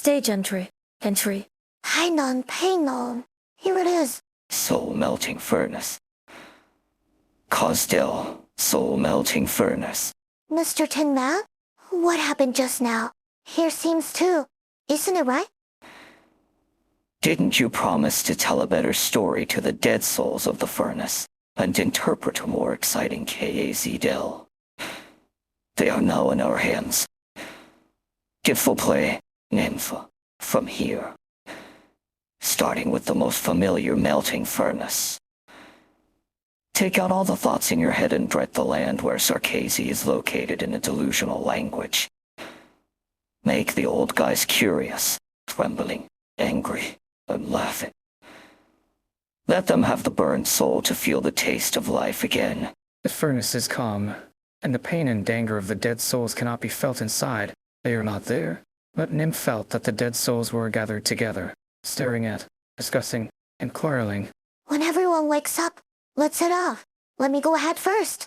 Stage entry. Entry. Hainan Painon. Here it is. Soul melting furnace. Cosdell, soul melting furnace. Mr. Tin Man? What happened just now? Here seems too. Isn't it right? Didn't you promise to tell a better story to the dead souls of the furnace, and interpret a more exciting KAZ-Del? They are now in our hands. Give full play, Nymph, from here. Starting with the most familiar melting furnace. Take out all the thoughts in your head and dread the land where Sarkazi is located in a delusional language. Make the old guys curious, trembling, angry, and laughing. Let them have the burned soul to feel the taste of life again. The furnace is calm, and the pain and anger of the dead souls cannot be felt inside. They are not there. But Nymph felt that the dead souls were gathered together, staring at, discussing, and quarreling. When everyone wakes up, let's head off. Let me go ahead first.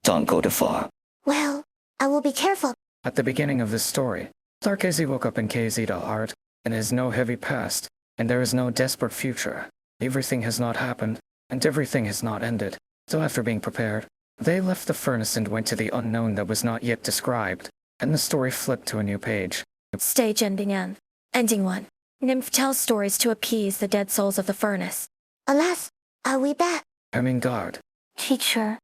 Don't go too far. Well, I will be careful. At the beginning of this story, Sarkazi woke up in KZ-Del heart, and has no heavy past, and there is no desperate future. Everything has not happened, and everything has not ended. So after being prepared, they left the furnace and went to the unknown that was not yet described, and the story flipped to a new page. Stage ending N. Ending 1. Nymph tells stories to appease the dead souls of the furnace. Alas, are we back? Ermengarde, Teacher,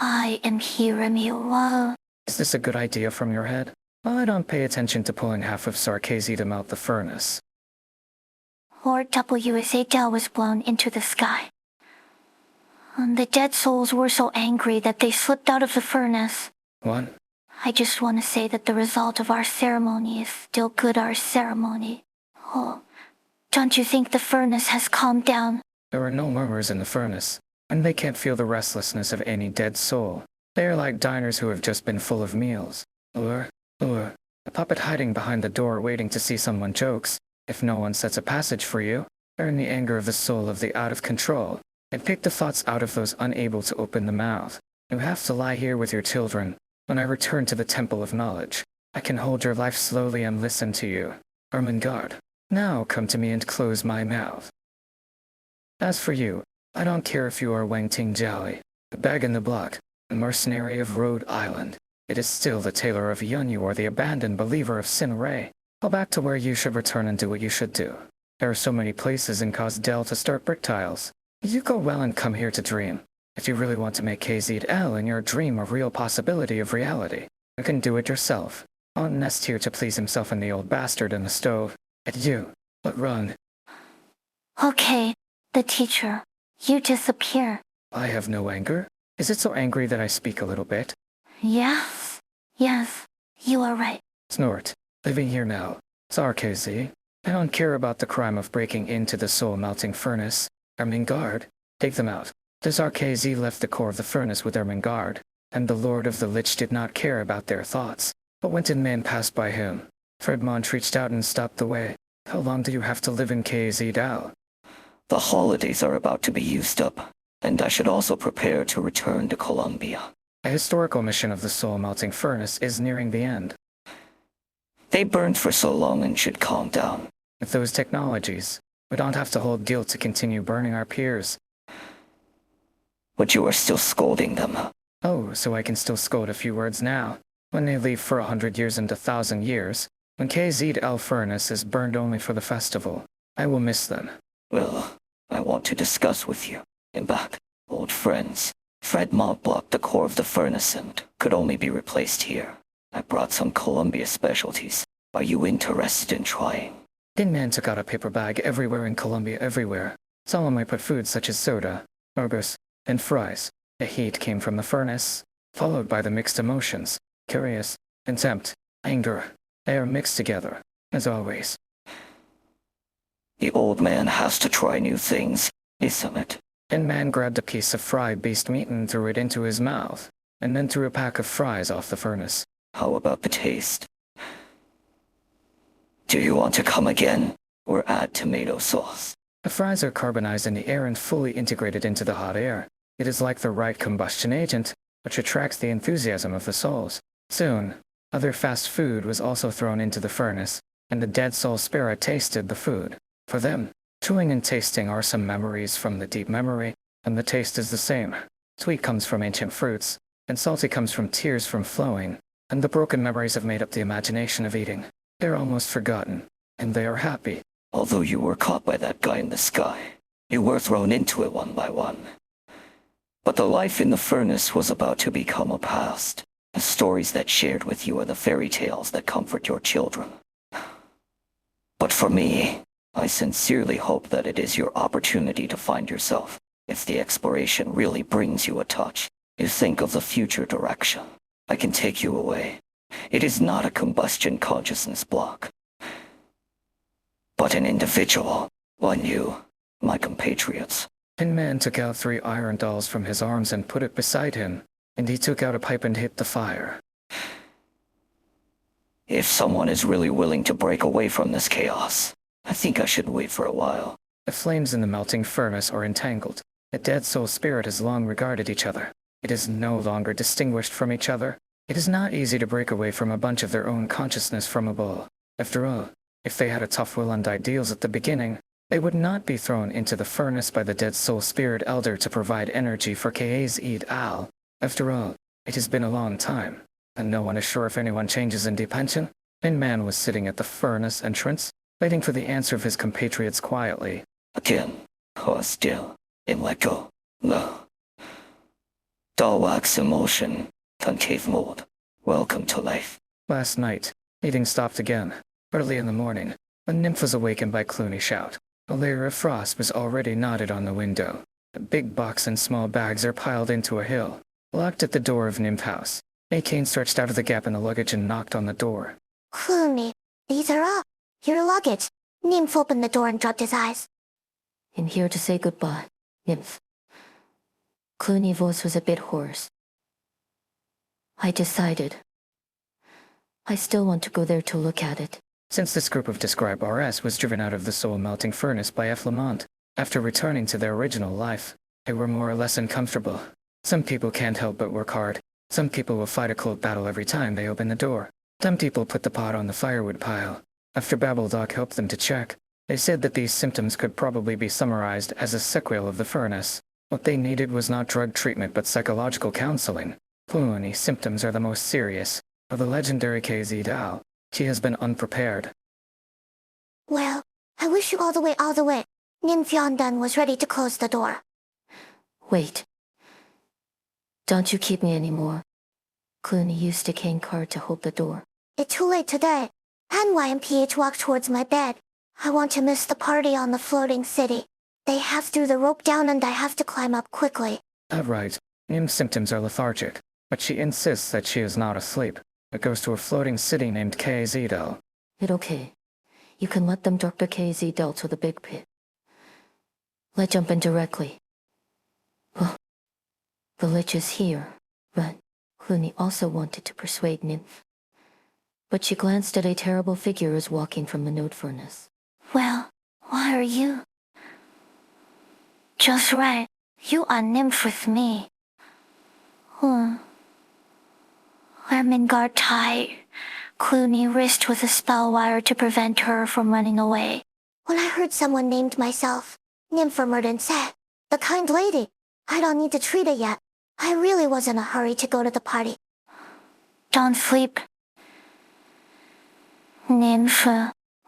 I am hearing you well. is this a good idea from your head? I don't pay attention to pulling half of Sarkazi to melt the furnace. Lord WSA was blown into the sky. And the dead souls were so angry that they slipped out of the furnace. What? I just want to say that the result of our ceremony is still good our ceremony. Oh, don't you think the furnace has calmed down? There are no murmurs in the furnace, and they can't feel the restlessness of any dead soul. They are like diners who have just been full of meals. Or, a puppet hiding behind the door waiting to see someone chokes. If no one sets a passage for you, earn the anger of the soul of the out of control, and pick the thoughts out of those unable to open the mouth. You have to lie here with your children. When I return to the Temple of Knowledge, I can hold your life slowly and listen to you. Ermengarde, now come to me and close my mouth. As for you, I don't care if you are Wang Ting Jiali, a bag in the block, a mercenary of Rhode Island. It is still the tailor of Yunyu or the abandoned believer of Sin Ray. Go back to where you should return and do what you should do. There are so many places in Cosdell to start brick tiles. You go well and come here to dream. If you really want to make KZ-Del in your dream a real possibility of reality, you can do it yourself. Don't nest here to please himself and the old bastard in the stove. And you, but run. Okay, the teacher. You disappear. I have no anger. Is it so angry that I speak a little bit? Yes, you are right. Snort. Living here now. Sarkazi. I don't care about the crime of breaking into the soul-melting furnace. Ermengarde, take them out. The Sarkazi left the core of the furnace with Ermengarde, and the Lord of the Lich did not care about their thoughts. But when did man pass by him? Fredmont reached out and stopped the way. How long do you have to live in KZ-Del? The holidays are about to be used up, and I should also prepare to return to Columbia. A historical mission of the soul-melting furnace is nearing the end. They burned for so long and should calm down. With those technologies, we don't have to hold guilt to continue burning our peers. But you are still scolding them. Oh, so I can still scold a few words now. When they leave for 100 years and 1,000 years, when KZ-Del furnace is burned only for the festival, I will miss them. Well, I want to discuss with you. In back, old friends. Fredmont blocked the core of the furnace and could only be replaced here. I brought some Columbia specialties. Are you interested in trying? Tin Man took out a paper bag everywhere in Columbia everywhere. Solemnly put foods such as soda, burgers, and fries. The heat came from the furnace, followed by the mixed emotions. Curious, contempt, anger. They are mixed together, as always. The old man has to try new things, isn't it? Tin Man grabbed a piece of fried beast meat and threw it into his mouth, and then threw a pack of fries off the furnace. How about the taste? Do you want to come again, or add tomato sauce? The fries are carbonized in the air and fully integrated into the hot air. It is like the right combustion agent, which attracts the enthusiasm of the souls. Soon, Other fast food was also thrown into the furnace, and the dead soul spirit tasted the food. For them, chewing and tasting are some memories from the deep memory, and the taste is the same. Sweet comes from ancient fruits, and salty comes from tears from flowing, and the broken memories have made up the imagination of eating. They're almost forgotten, and they are happy. Although you were caught by that guy in the sky, you were thrown into it one by one. But the life in the furnace was about to become a past. The stories that shared with you are the fairy tales that comfort your children. But for me, I sincerely hope that it is your opportunity to find yourself. If the exploration really brings you a touch, you think of the future direction. I can take you away. It is not a combustion consciousness block, but an individual, one you, my compatriots. Tin Man took out 3 iron dolls from his arms and put it beside him, and he took out a pipe and hit the fire. If someone is really willing to break away from this chaos, I think I should wait for a while. The flames in the melting furnace are entangled. The dead soul spirit has long regarded each other. It is no longer distinguished from each other. It is not easy to break away from a bunch of their own consciousness from a ball. After all, if they had a tough will and ideals at the beginning, they would not be thrown into the furnace by the dead soul spirit elder to provide energy for KA's al. After all, it has been a long time, and no one is sure if anyone changes in pension. Tin Man was sitting at the furnace entrance, waiting for the answer of his compatriots quietly. Again, hold still, and let go. No. Dull wax emotion, concave mode. Welcome to life. Last night, eating stopped again. Early in the morning, the nymph was awakened by Clooney's shout. A layer of frost was already knotted on the window. A big box and small bags are piled into a hill. Locked at the door of Nymph House, Akane stretched out of the gap in the luggage and knocked on the door. Clooney, these are up. Your luggage. Nymph opened the door and dropped his eyes. I'm here to say goodbye, Nymph. Clooney's voice was a bit hoarse. I decided. I still want to go there to look at it. Since this group of described RS was driven out of the soul-melting furnace by F. Lamont, after returning to their original life, they were more or less uncomfortable. Some people can't help but work hard. Some people will fight a cold battle every time they open the door. Some people put the pot on the firewood pile. After Babbledock helped them to check, they said that these symptoms could probably be summarized as a sequel of the furnace. What they needed was not drug treatment but psychological counseling. Clooney's symptoms are the most serious. For the legendary KZ Dao, she has been unprepared. Well, I wish you all the way. Nymph Yondan was ready to close the door. Wait. Don't you keep me anymore. Clooney used a cane card to hold the door. It's too late today. NY and PH walked towards my bed. I want to miss the party on the floating city. They have threw the rope down and I have to climb up quickly. Right. Nym's symptoms are lethargic, but she insists that she is not asleep. It goes to a floating city named KZ. It's okay. You can let them drop the KZ to the big pit. Let's jump in directly. Well, the lich is here, but Clooney also wanted to persuade Nymph. But she glanced at a terrible figure as walking from the node furnace. Well, why are you? Just right. You are Nymph with me. Ermengarde tied Clooney wrist with a spell wire to prevent her from running away. When I heard someone named myself, Nymph Murden said, "The kind lady. I don't need to treat her yet. I really was in a hurry to go to the party." Don't sleep. Nymph,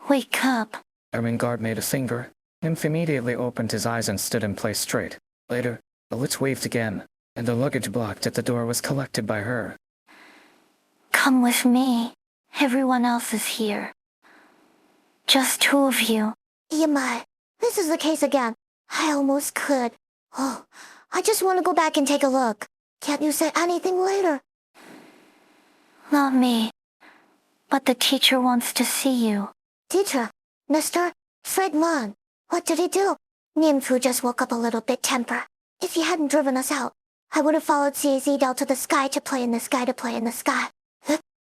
wake up. Ermengarde made a finger. Nymph immediately opened his eyes and stood in place straight. Later, the lich waved again, and the luggage blocked at the door was collected by her. Come with me. Everyone else is here. Just two of you. Yamai, this is the case again. I almost could. Oh, I just want to go back and take a look. Can't you say anything later? Not me. But the teacher wants to see you. Teacher? Mr. Fredman. What did he do? Nymph just woke up a little bit temper. If he hadn't driven us out, I would have followed CAZ to the sky to play in the sky.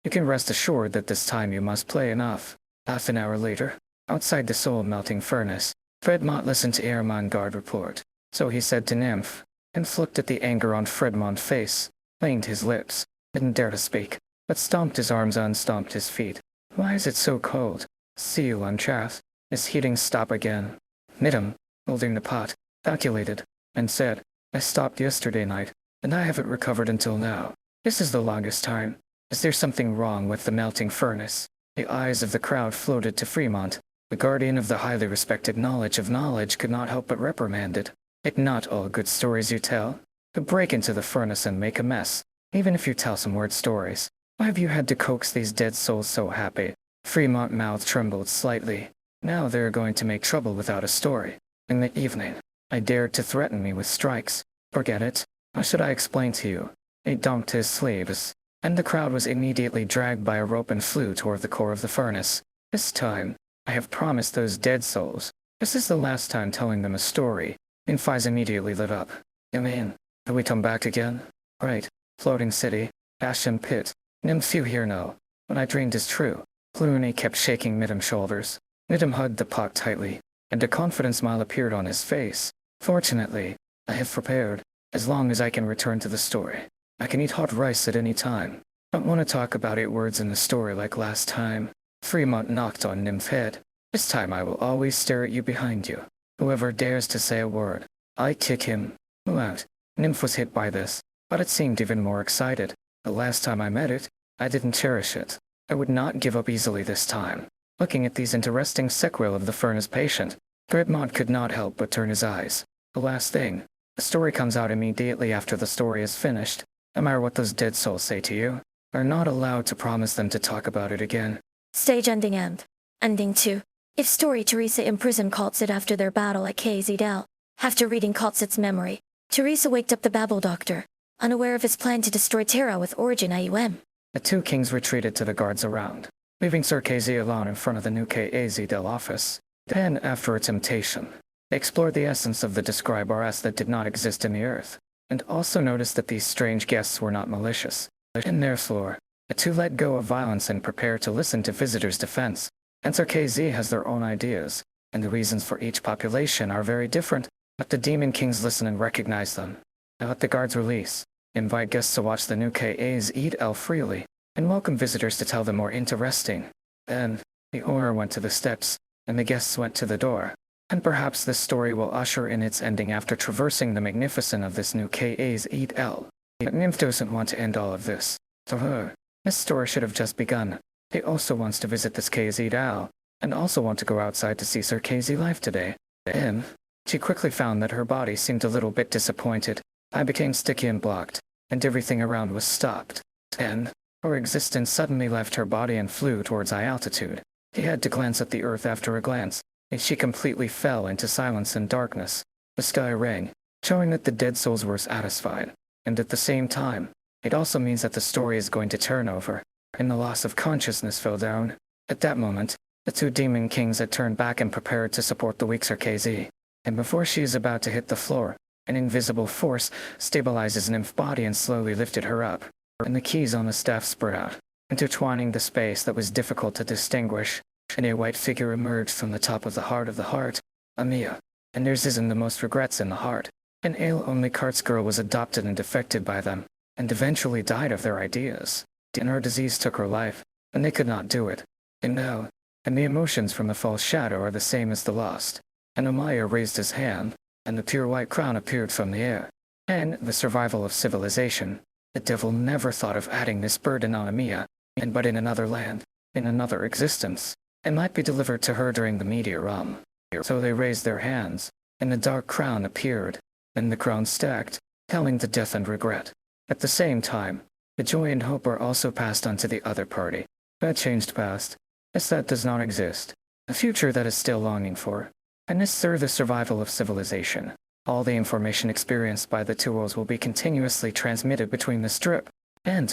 You can rest assured that this time you must play enough. Half an hour later, outside the soul-melting furnace, Fredmont listened to Ermengarde report. So he said to Nymph, and looked at the anger on Fredmont's face, cleaned his lips, didn't dare to speak. but stomped his arms and stomped his feet. Why is it so cold? Seal on chaff. Is heating stop again? Midam, holding the pot, calculated, and said, I stopped yesterday night, and I haven't recovered until now. This is the longest time. Is there something wrong with the melting furnace? The eyes of the crowd floated to Fremont. The guardian of the highly respected knowledge of knowledge could not help but reprimand it. It not all good stories you tell. To break into the furnace and make a mess, even if you tell some word stories. Why have you had to coax these dead souls so happy? Fremont's mouth trembled slightly. Now they're going to make trouble without a story. In the evening, I dared to threaten me with strikes. Forget it. How should I explain to you? He dumped his sleeves, and the crowd was immediately dragged by a rope and flew toward the core of the furnace. This time, I have promised those dead souls. This is the last time telling them a story. Infi's immediately lit up. You mean, do we come back again? Right. Floating city, ash and pit. Few here know. What I dreamed is true. Clooney kept shaking Midam's shoulders. Midam hugged the pot tightly, and a confident smile appeared on his face. Fortunately, I have prepared. As long as I can return to the story. I can eat hot rice at any time. Don't want to talk about 8 words in the story like last time. Fremont knocked on Nim's head. This time I will always stare at you behind you. Whoever dares to say a word, I kick him. Move out. Nymph was hit by this, but it seemed even more excited. The last time I met it, I didn't cherish it. I would not give up easily this time. Looking at these interesting sequel of the furnace patient, Fremont could not help but turn his eyes. The last thing. The story comes out immediately after the story is finished. No matter what those dead souls say to you, are not allowed to promise them to talk about it again. Stage ending end. Ending 2. If story Teresa imprisoned Coltsit after their battle at KZL. After reading Coltsit's memory, Teresa waked up the Babel Doctor, unaware of his plan to destroy Terra with origin IUM. The 2 kings retreated to the guards around, leaving Sir KZ alone in front of the new KAZL office. Then, after a temptation, they explored the essence of the described RS that did not exist in the earth, and also noticed that these strange guests were not malicious. In their floor, the 2 let go of violence and prepare to listen to visitors' defense. And Sir KZ has their own ideas, and the reasons for each population are very different, but the Demon Kings listen and recognize them. They let the guards release, invite guests to watch the new KAs eat L freely, and welcome visitors to tell them more interesting. Then, the owner went to the steps, and the guests went to the door. And perhaps this story will usher in its ending after traversing the magnificence of this new KA's eat L. But Nymph doesn't want to end all of this. To her, this story should have just begun. He also wants to visit this KZ Al, and also want to go outside to see Sir KZ live today. Then, she quickly found that her body seemed a little bit disappointed. I became sticky and blocked, and everything around was stopped. Then, her existence suddenly left her body and flew towards high altitude. He had to glance at the earth after a glance, and she completely fell into silence and darkness. The sky rang, showing that the dead souls were satisfied, and at the same time, it also means that the story is going to turn over. And the loss of consciousness fell down. At that moment, the 2 demon kings had turned back and prepared to support the weak Sir KZ. And before she is about to hit the floor, an invisible force stabilizes Nymph's body and slowly lifted her up. And the keys on the staff spread out, intertwining the space that was difficult to distinguish. And a white figure emerged from the top of the heart, Amia. And theirs isn't the most regrets in the heart. An ale-only carts girl was adopted and defected by them, and eventually died of their ideas. And her disease took her life, and they could not do it. And now, and the emotions from the false shadow are the same as the lost. And Amaya raised his hand, and the pure white crown appeared from the air. And the survival of civilization. The devil never thought of adding this burden on Amia, but in another land, in another existence, it might be delivered to her during the meteor realm. So they raised their hands, and the dark crown appeared. Then the crown stacked, telling the death and regret. At the same time, the joy and hope are also passed on to the other party. That changed past. Yes, that does not exist. A future that is still longing for. And this through the survival of civilization. All the information experienced by the 2 worlds will be continuously transmitted between the strip. And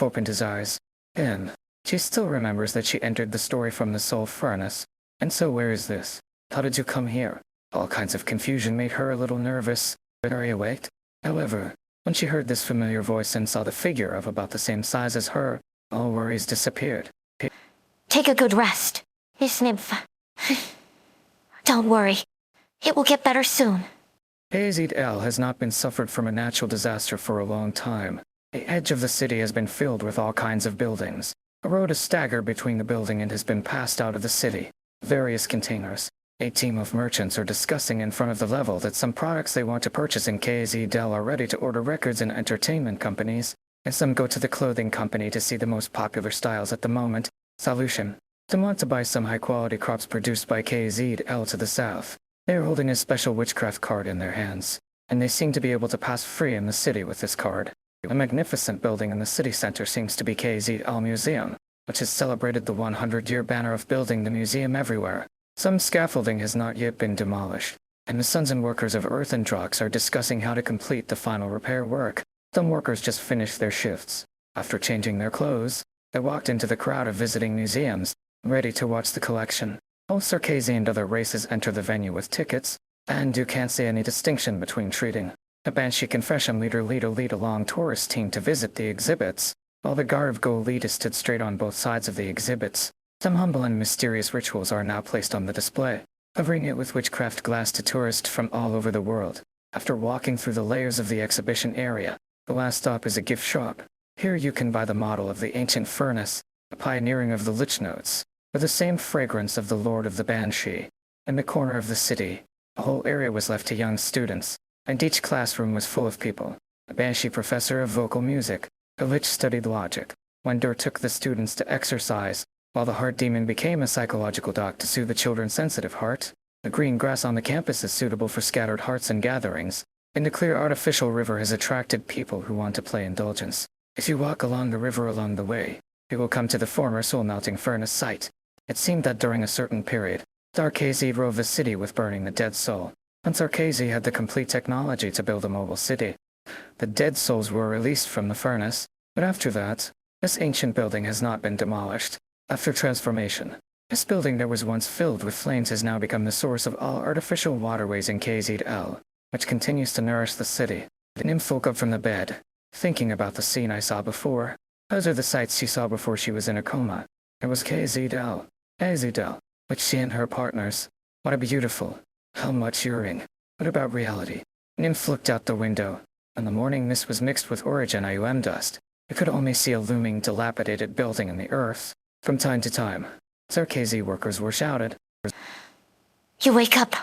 opened his eyes. And she still remembers that she entered the story from the soul furnace. And so where is this? How did you come here? All kinds of confusion made her a little nervous. Very awake. However, when she heard this familiar voice and saw the figure of about the same size as her, all worries disappeared. Take a good rest. Miss Nymph. Don't worry. It will get better soon. KZL has not been suffered from a natural disaster for a long time. The edge of the city has been filled with all kinds of buildings. A road is staggered between the building and has been passed out of the city. Various containers. A team of merchants are discussing in front of the level that some products they want to purchase in KZ Dell are ready to order records in entertainment companies, and some go to the clothing company to see the most popular styles at the moment. Solution. Some want to buy some high-quality crops produced by KZL to the south. They are holding a special witchcraft card in their hands, and they seem to be able to pass free in the city with this card. A magnificent building in the city center seems to be KZL Museum, which has celebrated the 100-year banner of building the museum everywhere. Some scaffolding has not yet been demolished, and the sons and workers of Earth and Drox are discussing how to complete the final repair work. Some workers just finished their shifts. After changing their clothes, they walked into the crowd of visiting museums, ready to watch the collection. All Circassian and other races enter the venue with tickets, and you can't see any distinction between treating a Banshee Confession leader lead a long tourist team to visit the exhibits, while the Garv Go leader stood straight on both sides of the exhibits. Some humble and mysterious rituals are now placed on the display, covering it with witchcraft glass to tourists from all over the world. After walking through the layers of the exhibition area, the last stop is a gift shop. Here you can buy the model of the ancient furnace, a pioneering of the Lich Notes, with the same fragrance of the Lord of the Banshee. In the corner of the city, the whole area was left to young students, and each classroom was full of people. A Banshee professor of vocal music, a Lich studied logic. Wendur took the students to exercise, while the Heart Demon became a psychological doc to soothe the children's sensitive heart. The green grass on the campus is suitable for scattered hearts and gatherings, and the clear artificial river has attracted people who want to play indulgence. If you walk along the river along the way, you will come to the former soul-melting furnace site. It seemed that during a certain period, Sarkazi rove the city with burning the dead soul, and Sarkazi had the complete technology to build a mobile city. The dead souls were released from the furnace, but after that, this ancient building has not been demolished. After transformation, this building that was once filled with flames has now become the source of all artificial waterways in KZL, which continues to nourish the city. The nymph woke up from the bed, thinking about the scene I saw before. Those are the sights she saw before she was in a coma. It was KZL, which she and her partners. What a beautiful, how much uring. What about reality? Nymph looked out the window. In the morning mist was mixed with origin IUM dust. You could only see a looming, dilapidated building in the earth. From time to time, Sarkazi workers were shouted. You wake up,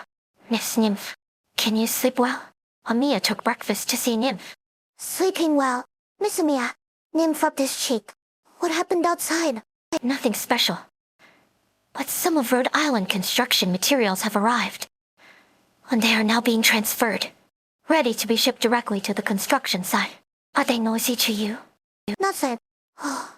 Miss Nymph. Can you sleep well? Amiya took breakfast to see Nymph. Sleeping well, Miss Amiya. Nymph rubbed his cheek. What happened outside? Nothing special. But some of Rhode Island construction materials have arrived, and they are now being transferred, ready to be shipped directly to the construction site. Are they noisy to you? Nothing. Oh.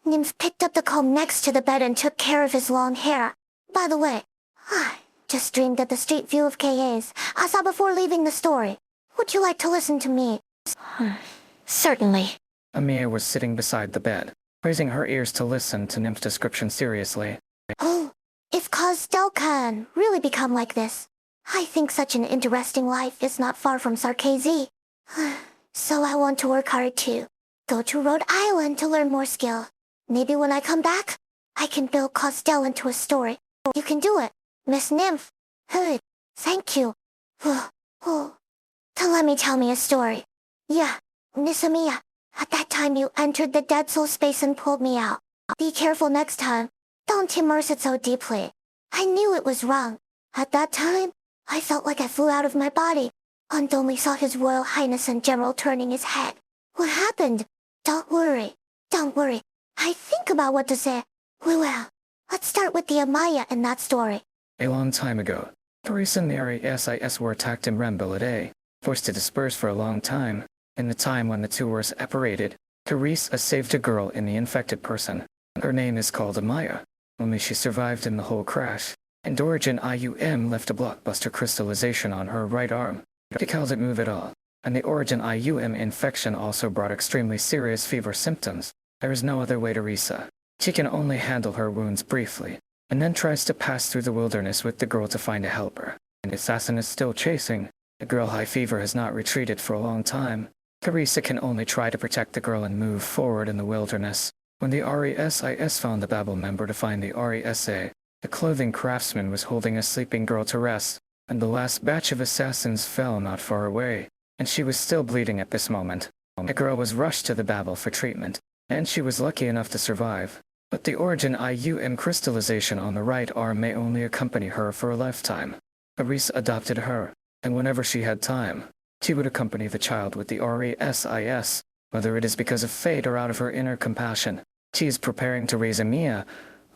Nymph picked up the comb next to the bed and took care of his long hair. By the way, I just dreamed of the street view of KA's I saw before leaving the story. Would you like to listen to me? Certainly. Amiya was sitting beside the bed, raising her ears to listen to Nymph's description seriously. Oh, if Cosdell can really become like this, I think such an interesting life is not far from Sarkazi. So I want to work hard too. Go to Rhode Island to learn more skill. Maybe when I come back, I can build Cosdell into a story. You can do it, Miss Nymph. Good. Thank you. To let me tell me a story. Yeah, Miss Amiya. At that time you entered the dead soul space and pulled me out. Be careful next time. Don't immerse it so deeply. I knew it was wrong. At that time, I felt like I flew out of my body, and only saw His Royal Highness and General turning his head. What happened? Don't worry. Don't worry. I think about what to say. We will. Let's start with the Amaya in that story. A long time ago, Therese and the IS5 were attacked in Rambilade, forced to disperse for a long time. In the time when the two were separated, Therese saved a girl in the infected person. Her name is called Amaya. Only she survived in the whole crash, and Origin IUM left a blockbuster crystallization on her right arm. She called it move at all, and the Origin IUM infection also brought extremely serious fever symptoms. There is no other way to Risa. She can only handle her wounds briefly, and then tries to pass through the wilderness with the girl to find a helper. And the assassin is still chasing. The girl high fever has not retreated for a long time. Teresa can only try to protect the girl and move forward in the wilderness. When the RESIS found the Babel member to find the RESA, the clothing craftsman was holding a sleeping girl to rest, and the last batch of assassins fell not far away, and she was still bleeding at this moment. The girl was rushed to the Babel for treatment, and she was lucky enough to survive. But the origin IUM crystallization on the right arm may only accompany her for a lifetime. Aris adopted her, and whenever she had time, she would accompany the child with the RESIS, whether it is because of fate or out of her inner compassion. She is preparing to raise Amiya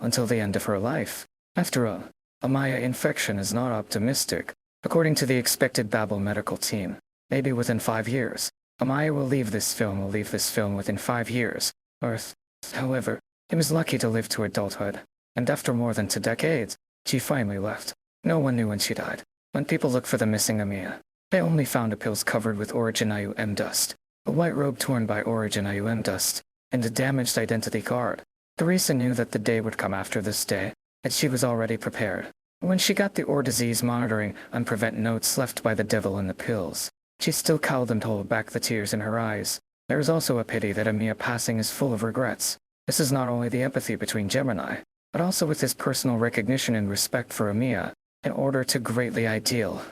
until the end of her life. After all, Amaya infection is not optimistic. According to the expected Babel medical team, maybe within 5 years, Amaya will leave this film within 5 years. Earth, however, he was lucky to live to adulthood, and after more than 2 decades, she finally left. No one knew when she died. When people looked for the missing Amiya, they only found the pills covered with Origin IUM dust, a white robe torn by Origin IUM dust, and a damaged identity card. Teresa knew that the day would come after this day, and she was already prepared. When she got the Or disease monitoring and prevent notes left by the devil in the pills, she still cowed and held back the tears in her eyes. There is also a pity that Amiya passing is full of regrets. This is not only the empathy between Gemini, but also with his personal recognition and respect for Amiya, in order to greatly ideal.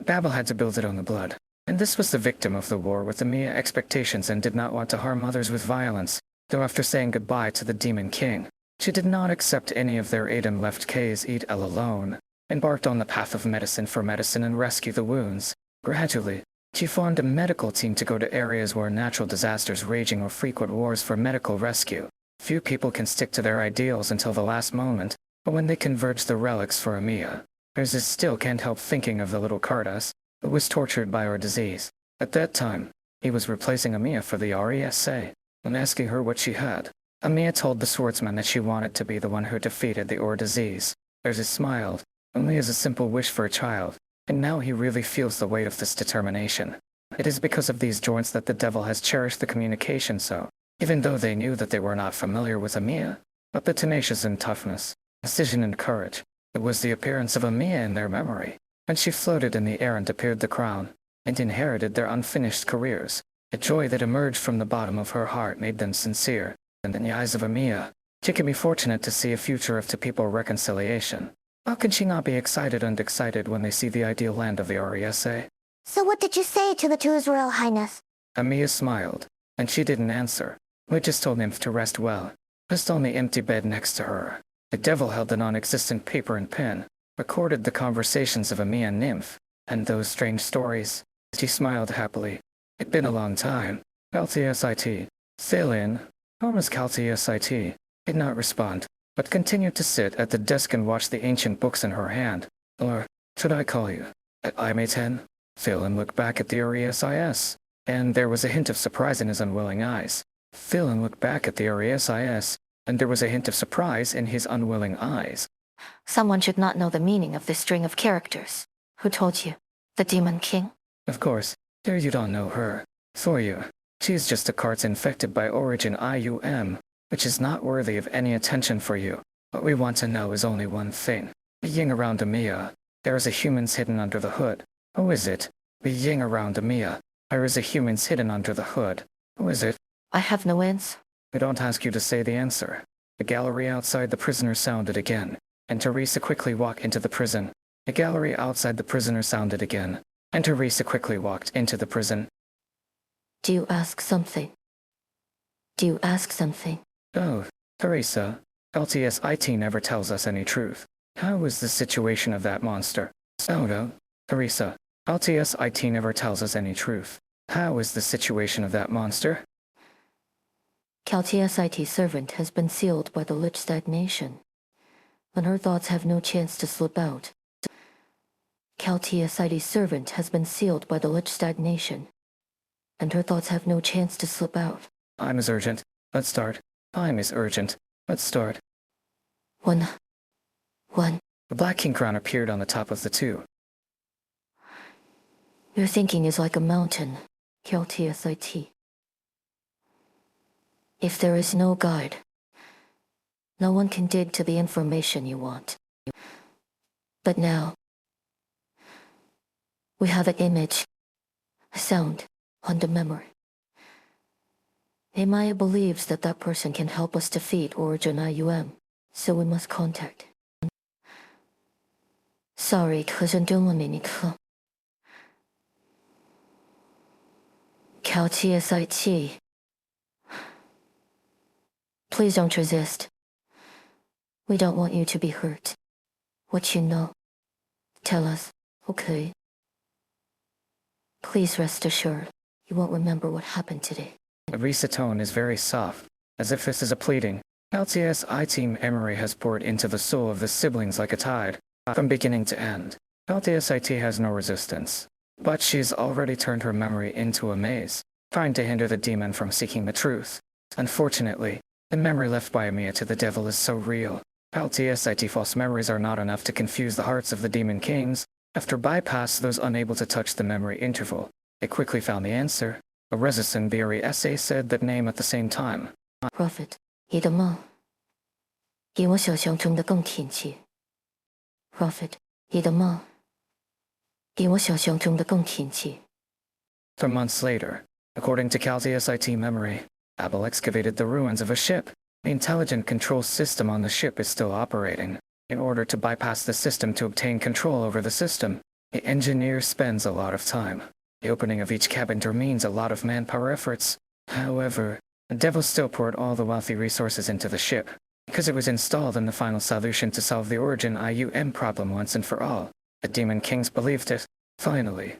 Babel had to build it on the blood, and this was the victim of the war with Amiya expectations and did not want to harm others with violence, though after saying goodbye to the Demon King, she did not accept any of their aid and left KZL alone, embarked on the path of medicine for medicine and rescue the wounds. Gradually, she formed a medical team to go to areas where natural disasters raging or frequent wars for medical rescue. Few people can stick to their ideals until the last moment, but when they converge the relics for Amiya, Urza still can't help thinking of the little Cardas, who was tortured by our disease. At that time, he was replacing Amiya for the RESA. When asking her what she had, Amiya told the swordsman that she wanted to be the one who defeated the Or disease. Urza smiled, only as a simple wish for a child, and now he really feels the weight of this determination. It is because of these joints that the devil has cherished the communication so, even though they knew that they were not familiar with Amiya, but the tenacious and toughness, decision and courage. It was the appearance of Amiya in their memory, when she floated in the air and appeared the crown, and inherited their unfinished careers. A joy that emerged from the bottom of her heart made them sincere, and in the eyes of Amiya, she can be fortunate to see a future of two-people reconciliation. How can she not be excited when they see the ideal land of the RESA? So what did you say to the Two's Royal Highness? Amiya smiled, and she didn't answer. We just told Nymph to rest well, just on the empty bed next to her. The devil held the non-existent paper and pen, recorded the conversations of Amiya and Nymph, and those strange stories. She smiled happily. It'd been a long time. CalTSIT. Sail in. Thomas CalTSIT did not respond, but continued to sit at the desk and watch the ancient books in her hand. Or, should I call you? At IMA-10? Phelan looked back at the RESIS, and there was a hint of surprise in his unwilling eyes. Phelan looked back at the RESIS, and there was a hint of surprise in his unwilling eyes. Someone should not know the meaning of this string of characters. Who told you? The Demon King? Of course, there you don't know her. Thoria. She is just a cart infected by Origin IUM, which is not worthy of any attention for you. What we want to know is only one thing. The Ying around Amiya. There is a humans hidden under the hood. Who is it? The Ying around Amiya. There is a humans hidden under the hood. Who is it? I have no answer. I don't ask you to say the answer. The gallery outside the prisoner sounded again, and Teresa quickly walked into the prison. The gallery outside the prisoner sounded again, and Teresa quickly walked into the prison. Do you ask something? Do you ask something? Oh, Teresa, LTSIT never tells us any truth. How is the situation of that monster? Oh no, Teresa, LTSIT never tells us any truth. How is the situation of that monster? CalTSIT servant has been sealed by the Lich stagnation, and her thoughts have no chance to slip out. CalTSIT servant has been sealed by the Lich stagnation, and her thoughts have no chance to slip out. Time is urgent. Let's start. Time is urgent. Let's start. One. The Black King crown appeared on the top of the two. Your thinking is like a mountain, CalTSIT. If there is no guide, no one can dig to the information you want. But now, we have an image, a sound, and a memory. Amaya believes that that person can help us defeat Origin IUM, so we must contact. Sorry, 可是中文没你课。靠 TSIT. Please don't resist. We don't want you to be hurt. What you know, tell us, okay? Please rest assured, you won't remember what happened today. Arisa's tone is very soft, as if this is a pleading. LTSIT memory has poured into the soul of the siblings like a tide, from beginning to end. LTSIT has no resistance, but she's already turned her memory into a maze, trying to hinder the demon from seeking the truth. Unfortunately, the memory left by Amiya to the devil is so real. LTSIT false memories are not enough to confuse the hearts of the demon kings. After bypass those unable to touch the memory interval, they quickly found the answer. A resistant very essay said that name at the same time. Prophet, 你的梦比我想象中的更贴切。Prophet, 你的梦比我想象中的更贴切。 3 months later, according to CalTSIT memory, Abel excavated the ruins of a ship. The intelligent control system on the ship is still operating. In order to bypass the system to obtain control over the system, the engineer spends a lot of time. The opening of each cabin door means a lot of manpower efforts. However, the devil still poured all the wealthy resources into the ship, because it was installed in the final solution to solve the origin IUM problem once and for all. The demon kings believed it. Finally,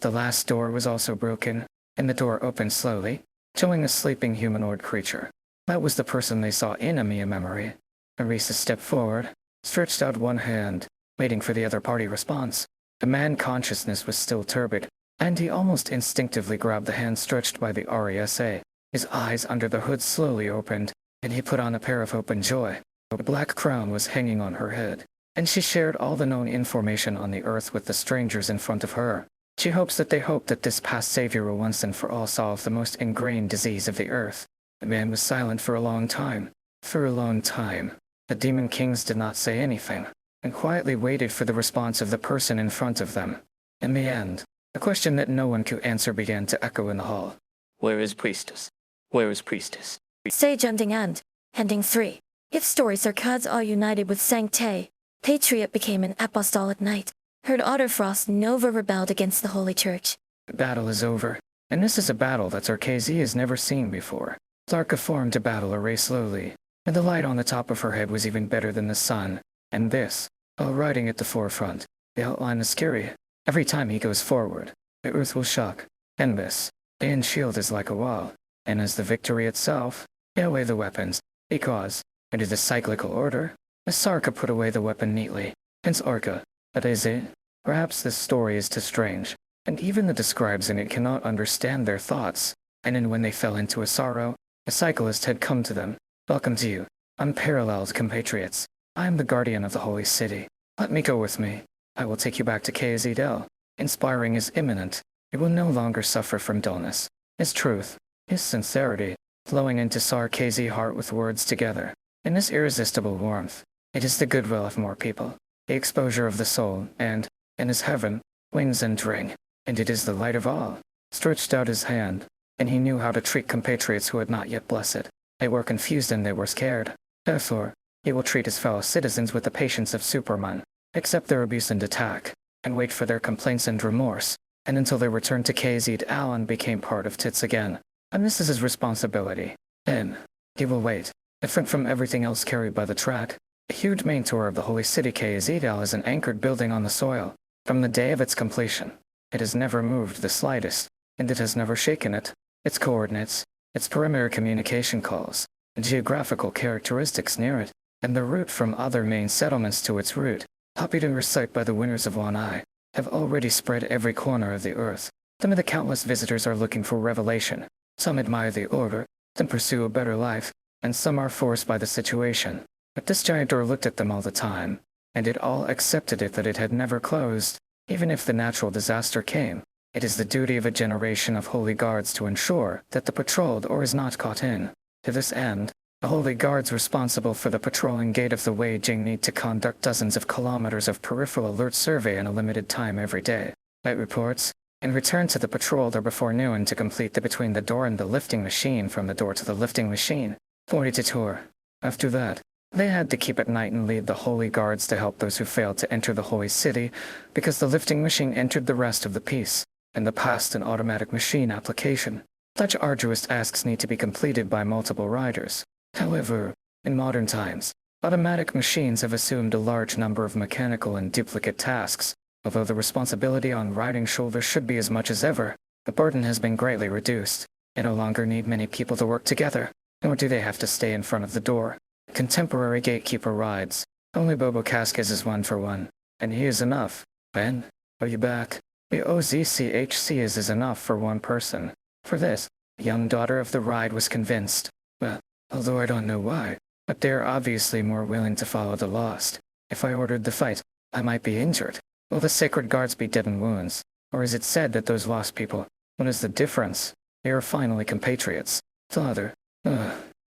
the last door was also broken, and the door opened slowly, showing a sleeping humanoid creature. That was the person they saw in Amiya memory. Arisa stepped forward, stretched out one hand, waiting for the other party response. The man's consciousness was still turbid, and he almost instinctively grabbed the hand stretched by the RESA. His eyes under the hood slowly opened, and he put on a pair of open joy. A black crown was hanging on her head, and she shared all the known information on the earth with the strangers in front of her. She hopes that they hope that this past savior will once and for all solve the most ingrained disease of the earth. The man was silent for a long time. For a long time, the demon kings did not say anything, and quietly waited for the response of the person in front of them. In the end, a question that no one could answer began to echo in the hall. Where is Priestess? Where is Priestess? Sage ending end. Ending 3. If stories are gods all united with Sancte, Patriot became an apostolic knight. Heard Otterfrost Nova rebelled against the Holy Church. The battle is over, and this is a battle that RKZ has never seen before. Zarka formed to battle array slowly, and the light on the top of her head was even better than the sun. And this, while riding at the forefront, the outline is scary. Every time he goes forward, the earth will shock. And this, the end shield is like a wall. And as the victory itself, get away the weapons, because, under the cyclical order, Sarka put away the weapon neatly. Hence Orca. That is it. Perhaps this story is too strange, and even the describes in it cannot understand their thoughts. And then when they fell into a sorrow, a cyclist had come to them. Welcome to you, unparalleled compatriots. I am the guardian of the holy city. Let me go with me. I will take you back to KZL. Inspiring is imminent. It will no longer suffer from dullness. His truth, his sincerity, flowing into Sar KZ heart with words together. In this irresistible warmth, it is the goodwill of more people, the exposure of the soul, and, in his heaven, winds and ring, and it is the light of all. Stretched out his hand, and he knew how to treat compatriots who had not yet blessed. They were confused and they were scared. Therefore, he will treat his fellow citizens with the patience of Superman, accept their abuse and attack, and wait for their complaints and remorse, and until they returned to KZ and became part of Tits again. And this is his responsibility. Then, he will wait, different from everything else carried by the track. A huge main tour of the holy city KZL is an anchored building on the soil. From the day of its completion, it has never moved the slightest, and it has never shaken it. Its coordinates, its perimeter communication calls, the geographical characteristics near it, and the route from other main settlements to its route, copied and recited by the winners of One Eye, have already spread every corner of the earth. Some of the countless visitors are looking for revelation. Some admire the order, some pursue a better life, and some are forced by the situation. But this giant door looked at them all the time, and it all accepted it that it had never closed. Even if the natural disaster came, it is the duty of a generation of holy guards to ensure that the patrolled or is not caught in. To this end, the holy guards responsible for the patrolling gate of the Weijing need to conduct dozens of kilometers of peripheral alert survey in a limited time every day. Light reports, and return to the patrolled or before noon to complete the between the door and the lifting machine from the door to the lifting machine. 40 to tour. After that, they had to keep at night and lead the holy guards to help those who failed to enter the holy city, because the lifting machine entered the rest of the piece. In the past, an automatic machine application. Such arduous tasks need to be completed by multiple riders. However, in modern times, automatic machines have assumed a large number of mechanical and duplicate tasks. Although the responsibility on riding shoulders should be as much as ever, the burden has been greatly reduced. They no longer need many people to work together, nor do they have to stay in front of the door. Contemporary gatekeeper rides. Only Bobo Cascas is 1-for-1, and he is enough. Ben, are you back? The OZCHC is enough for one person. For this, the young daughter of the ride was convinced. Well, although I don't know why, but they are obviously more willing to follow the lost. If I ordered the fight, I might be injured. Will the sacred guards be dead in wounds? Or is it said that those lost people, what is the difference? They are finally compatriots. Father,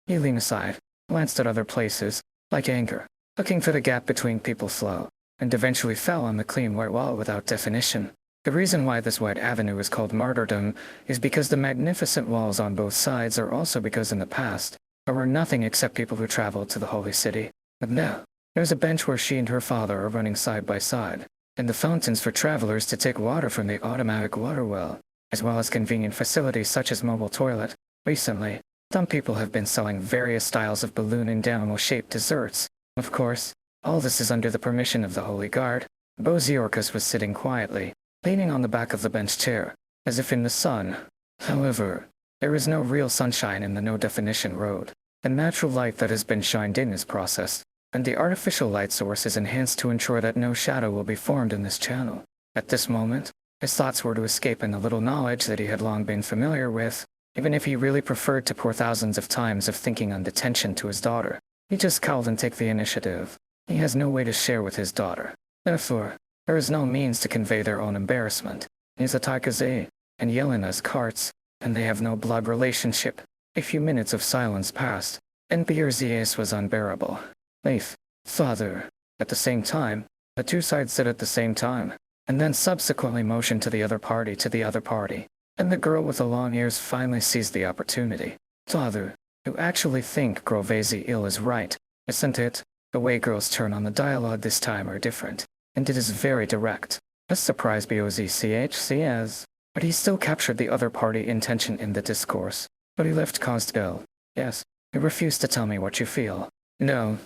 he leaned aside, glanced at other places, like anger, looking for the gap between people's flow, and eventually fell on the clean white wall without definition. The reason why this white avenue is called martyrdom is because the magnificent walls on both sides are also because in the past, there were nothing except people who traveled to the holy city. But now, there's a bench where she and her father are running side by side, and the fountains for travelers to take water from the automatic water well, as well as convenient facilities such as mobile toilet. Recently, some people have been selling various styles of balloon and animal-shaped desserts. Of course, all this is under the permission of the Holy Guard. Boziorkas was sitting quietly, leaning on the back of the bench chair, as if in the sun. However, there is no real sunshine in the no-definition road. The natural light that has been shined in is processed, and the artificial light source is enhanced to ensure that no shadow will be formed in this channel. At this moment, his thoughts were to escape in the little knowledge that he had long been familiar with, even if he really preferred to pour thousands of times of thinking on detention to his daughter. He just called and take the initiative. He has no way to share with his daughter. Therefore, there is no means to convey their own embarrassment. He's a Taikaze, and Yelena's carts, and they have no blood relationship. A few minutes of silence passed, and Bierzias was unbearable. Leif, father. At the same time, the two sides said at the same time, and then subsequently motioned to the other party, and the girl with the long ears finally seized the opportunity. Father, you actually think Grovezi ill is right, isn't it? The way girls turn on the dialogue this time are different, and it is very direct. This surprised BOZCHC but he still captured the other party intention in the discourse. But he left caused ill. Yes, you refused to tell me what you feel. No,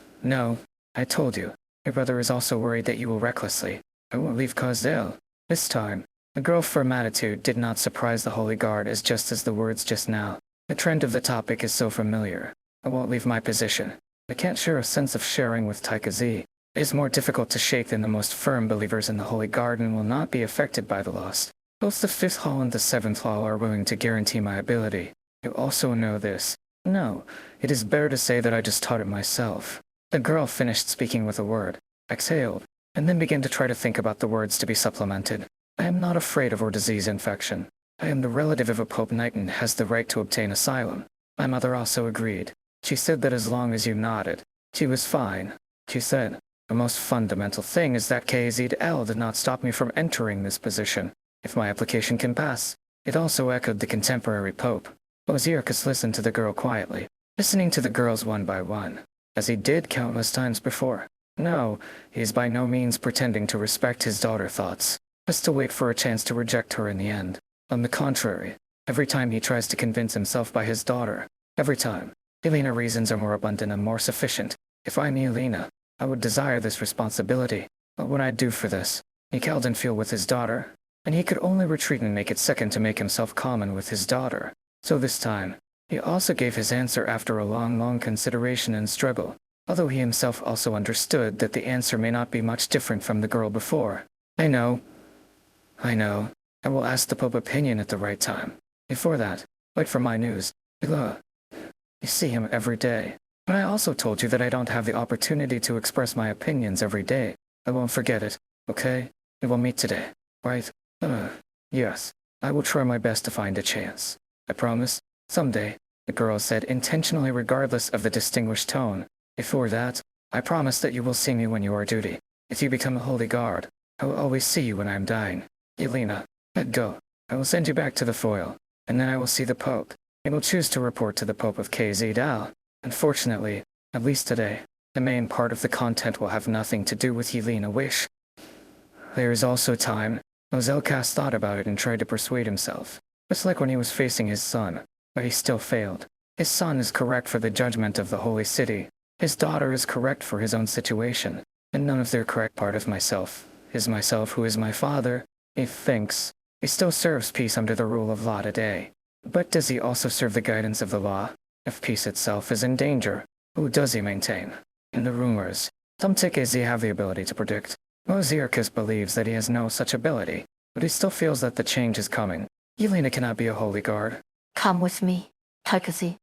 I told you. Your brother is also worried that you will recklessly. I won't leave caused ill. This time, the girl's firm attitude did not surprise the Holy Guard as just as the words just now. The trend of the topic is so familiar. I won't leave my position. I can't share a sense of sharing with Taikaze. It is more difficult to shake than the most firm believers in the Holy Guard and will not be affected by the lost. Both the 5th Hall and the 7th Hall are willing to guarantee my ability. You also know this. No, it is better to say that I just taught it myself. The girl finished speaking with a word, exhaled, and then began to try to think about the words to be supplemented. I am not afraid of or disease infection. I am the relative of a Pope Knight and has the right to obtain asylum. My mother also agreed. She said that as long as you nodded, she was fine. She said, the most fundamental thing is that KZL did not stop me from entering this position. If my application can pass. It also echoed the contemporary Pope. Ozirkus listened to the girl quietly, listening to the girls one by one, as he did countless times before. No, he is by no means pretending to respect his daughter's thoughts, just to wait for a chance to reject her in the end. On the contrary, every time he tries to convince himself by his daughter, every time, Elena reasons are more abundant and more sufficient. If I knew Elena, I would desire this responsibility. What would I do for this? He held and feel with his daughter, and he could only retreat and make it second to make himself common with his daughter. So this time, he also gave his answer after a long consideration and struggle, although he himself also understood that the answer may not be much different from the girl before. I know. I will ask the Pope opinion at the right time. Before that, wait for my news. You see him every day. But I also told you that I don't have the opportunity to express my opinions every day. I won't forget it, okay? We will meet today, right? Yes. I will try my best to find a chance. I promise. Someday, the girl said intentionally regardless of the distinguished tone. Before that, I promise that you will see me when you are duty. If you become a holy guard, I will always see you when I am dying. Elena, let go. I will send you back to the foil, and then I will see the Pope. I will choose to report to the Pope of KZDAL. Unfortunately, at least today, the main part of the content will have nothing to do with Yelena Wish. There is also time. Zelkas thought about it and tried to persuade himself. Just like when he was facing his son, but he still failed. His son is correct for the judgment of the holy city. His daughter is correct for his own situation, and none of their correct part of myself is myself who is my father. He thinks. He still serves peace under the rule of law today. But does he also serve the guidance of the law? If peace itself is in danger, who does he maintain? In the rumors, some TKZ have the ability to predict. Mozirkus believes that he has no such ability, but he still feels that the change is coming. Yelena cannot be a holy guard. Come with me, Taikazi.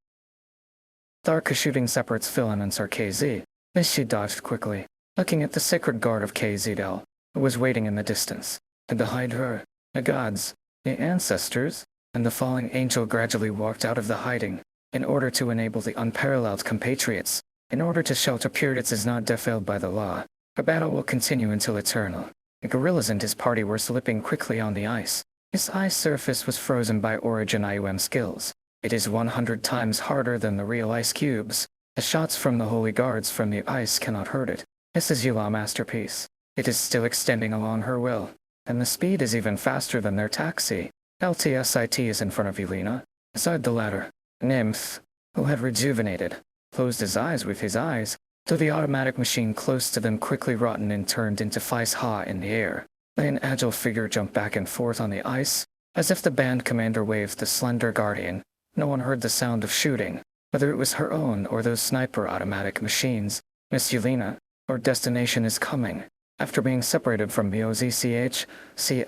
Tharka shooting separates Philin and Sarkz. This she dodged quickly, looking at the sacred guard of KZL, who was waiting in the distance. And behind her, the gods, the ancestors, and the falling angel gradually walked out of the hiding, in order to enable the unparalleled compatriots. In order to shelter purists is not defiled by the law. The battle will continue until eternal. The gorillas and his party were slipping quickly on the ice. His ice surface was frozen by Origin IUM skills. It is 100 times harder than the real ice cubes. The shots from the holy guards from the ice cannot hurt it. This is Yula's masterpiece. It is still extending along her will, and the speed is even faster than their taxi. LTSIT is in front of Yelena. Beside the latter, Nymph, who had rejuvenated, closed his eyes with his eyes, till the automatic machine close to them quickly rotten and turned into Feis Ha in the air. An agile figure jumped back and forth on the ice, as if the band commander waved the slender guardian. No one heard the sound of shooting, whether it was her own or those sniper automatic machines. Miss Yelena, our destination is coming. After being separated from BOZCH,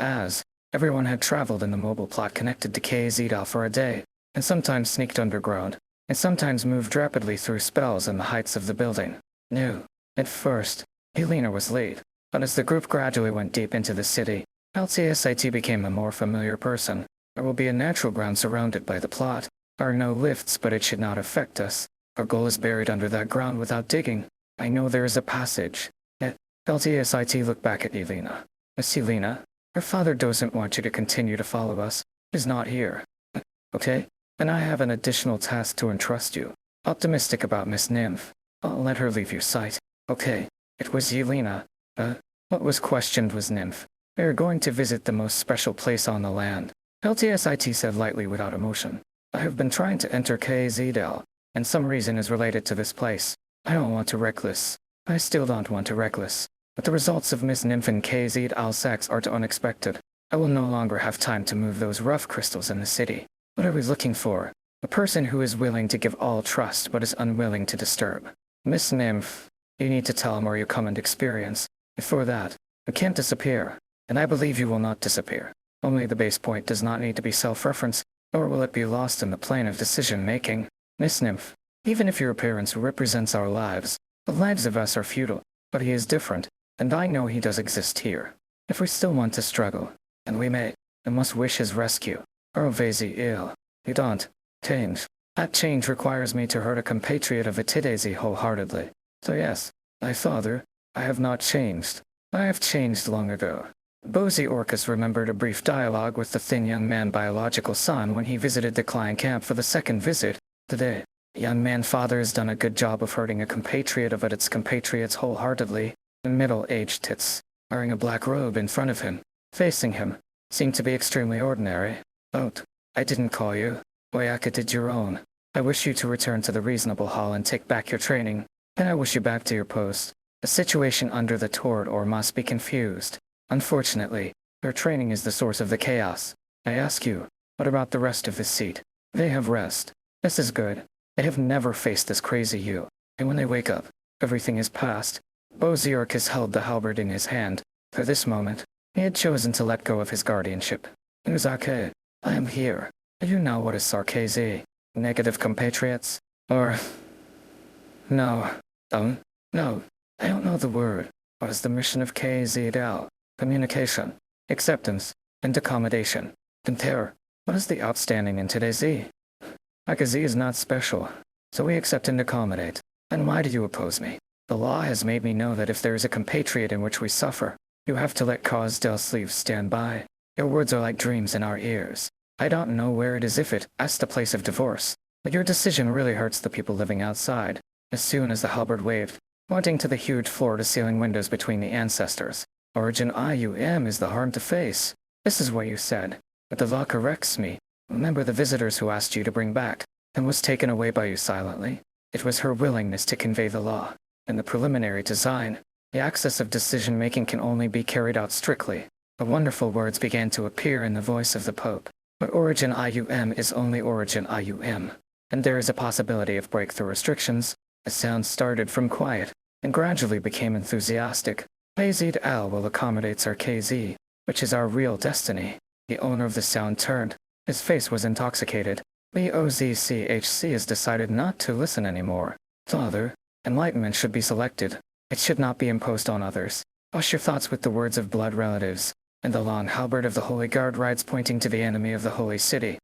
as everyone had traveled in the mobile plot connected to KZDAL for a day, and sometimes sneaked underground, and sometimes moved rapidly through spells in the heights of the building. New. At first, Yelena was late, but as the group gradually went deep into the city, LTSIT became a more familiar person. There will be a natural ground surrounded by the plot. There are no lifts, but it should not affect us. Our goal is buried under that ground without digging. I know there is a passage. Yet, LTSIT looked back at Yelena. Miss Yelena, her father doesn't want you to continue to follow us. He's not here. Okay? And I have an additional task to entrust you. Optimistic about Miss Nymph. I'll let her leave your sight. Okay. It was Yelena. What was questioned was Nymph. We are going to visit the most special place on the land. LTSIT said lightly without emotion. I have been trying to enter KZDAL, and some reason is related to this place. I don't want to reckless. I still don't want to reckless. But the results of Miss Nymph and KZDAL sex are unexpected. I will no longer have time to move those rough crystals in the city. What are we looking for? A person who is willing to give all trust but is unwilling to disturb. Miss Nymph, you need to tell him where you come and experience. Before that, you can't disappear. And I believe you will not disappear. Only the base point does not need to be self-reference, nor will it be lost in the plane of decision-making. Miss Nymph, even if your appearance represents our lives, the lives of us are futile, but he is different, and I know he does exist here. If we still want to struggle, and we may, we must wish his rescue. Orovezi ill. You don't. Change. That change requires me to hurt a compatriot of Itidezi wholeheartedly. So yes, my father, I have not changed. I have changed long ago. Bozy Orcus remembered a brief dialogue with the thin young man's biological son when he visited the client camp for the second visit. Today, the young man's father has done a good job of hurting a compatriot of its compatriots wholeheartedly. The middle-aged tits, wearing a black robe in front of him, facing him, seemed to be extremely ordinary. Don't. I didn't call you. Oyaka did your own. I wish you to return to the reasonable hall and take back your training. Then I wish you back to your post. The situation under the Tord or must be confused. Unfortunately, your training is the source of the chaos. I ask you, what about the rest of this seat? They have rest. This is good. They have never faced this crazy you. And when they wake up, everything is past. Boziorcus held the halberd in his hand. For this moment, he had chosen to let go of his guardianship. Uzake, I am here. Do you know what is Sarkz? Negative compatriots? Or... No. No. I don't know the word. What is the mission of KZDL? Communication, acceptance, and accommodation. Compare. What is the outstanding in today's Z? Akazi is not special, so we accept and accommodate. And why do you oppose me? The law has made me know that if there is a compatriot in which we suffer, you have to let KZDL sleeves stand by. Your words are like dreams in our ears. I don't know where it is if that's the place of divorce, but your decision really hurts the people living outside. As soon as the halberd waved, pointing to the huge floor-to-ceiling windows between the ancestors, Origin IUM is the harm to face. This is what you said, but the law corrects me. Remember the visitors who asked you to bring back, and was taken away by you silently? It was her willingness to convey the law. In the preliminary design, the access of decision-making can only be carried out strictly. The wonderful words began to appear in the voice of the Pope. But Origin IUM is only Origin IUM, and there is a possibility of breakthrough restrictions. The sound started from quiet, and gradually became enthusiastic. KZ L will accommodate our KZ, which is our real destiny. The owner of the sound turned. His face was intoxicated. The OZCHC has decided not to listen anymore. Father, enlightenment should be selected. It should not be imposed on others. Wash your thoughts with the words of blood relatives. And the long halberd of the Holy Guard rides pointing to the enemy of the Holy City.